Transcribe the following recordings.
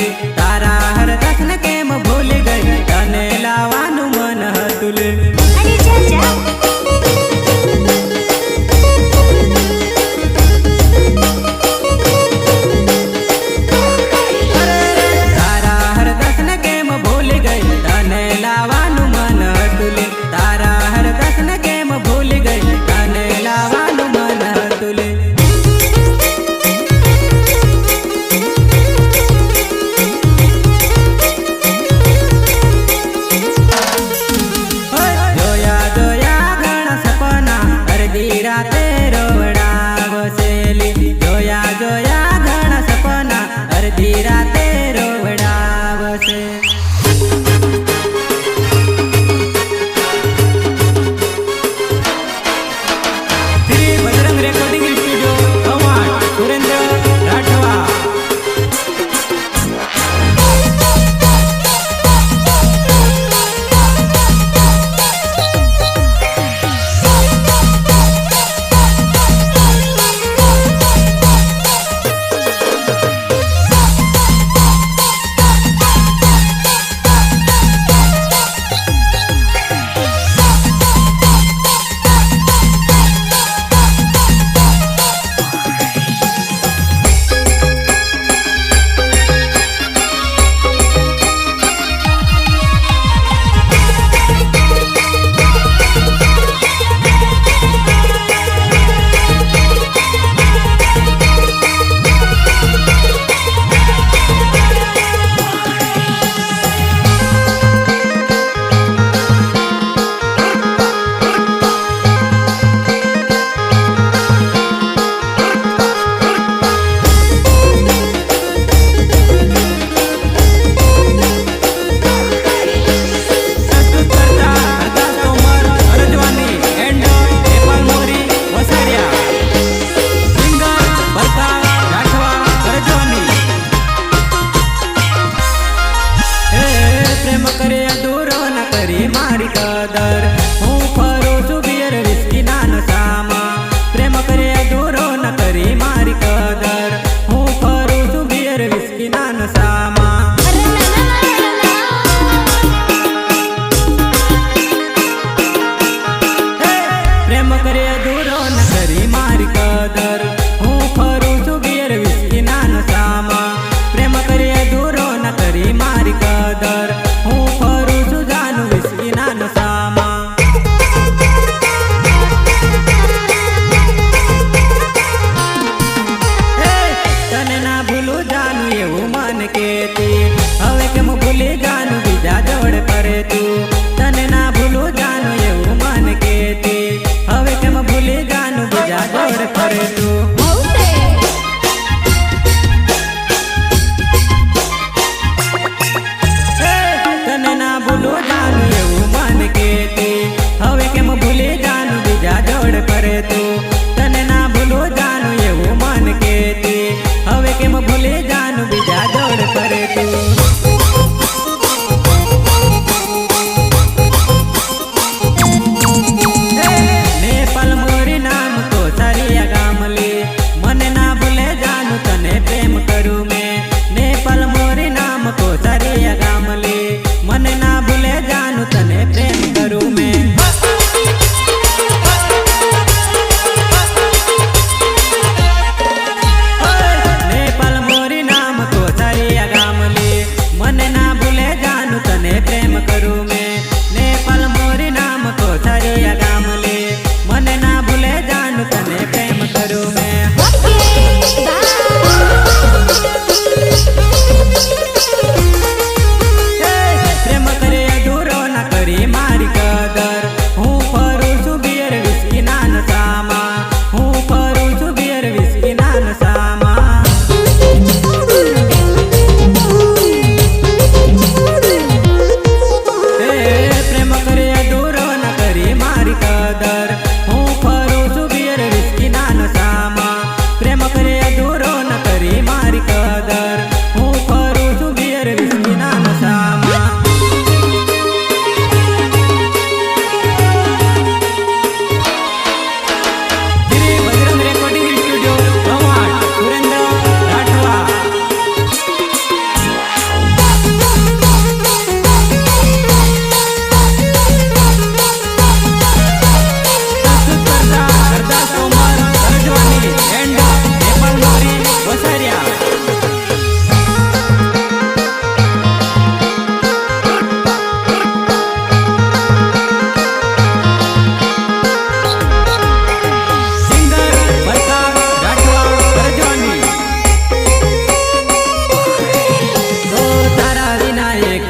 લે તારા હર દસને કેમ ભૂલી ગઈ તને લાવવાનું મન હતું લે અરે જા જા Bye.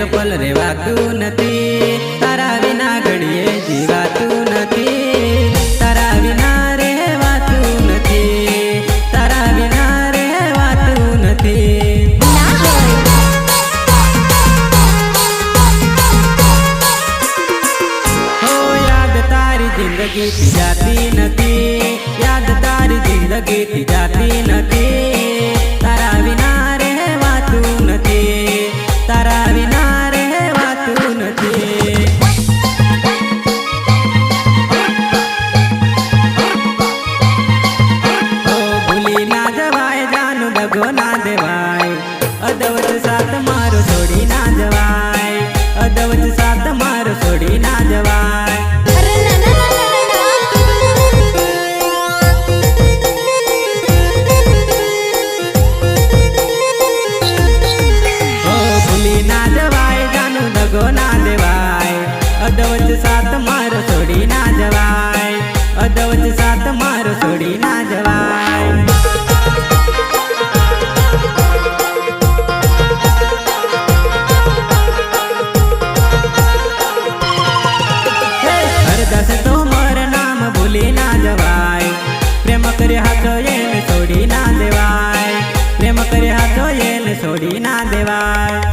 એક પલ રેવાતું નથી, તારા વિના ઘડીએ જીવાતું નથી, તારા વિના રહેવાતું નથી, તારા વિના રહેવાતું નથી. હો યાદ તારી જિંદગીથી જાતી નથી, યાદ તારી જિંદગીથી જાતી નથી, તારા વિના રહેવાતું નથી, તારા વિના રહેવાતું નથી. ઓ ભૂલી ના જવાય, જાનું દગો ના દેવાય, અદવત સાથ મારો છોડી ના જવાય, અદવત સાથ મારો છોડી ના જવાય. અદવત સાથ મારો છોડી ના જવાય, અદવત સાથ મારો છોડી ના જવાય. હરદાસ તો મોર નામ ભૂલી ના જવાય, પ્રેમ કરે હાથો એને છોડી ના દેવાય, પ્રેમ કરે હાથો એને છોડી ના દેવાય.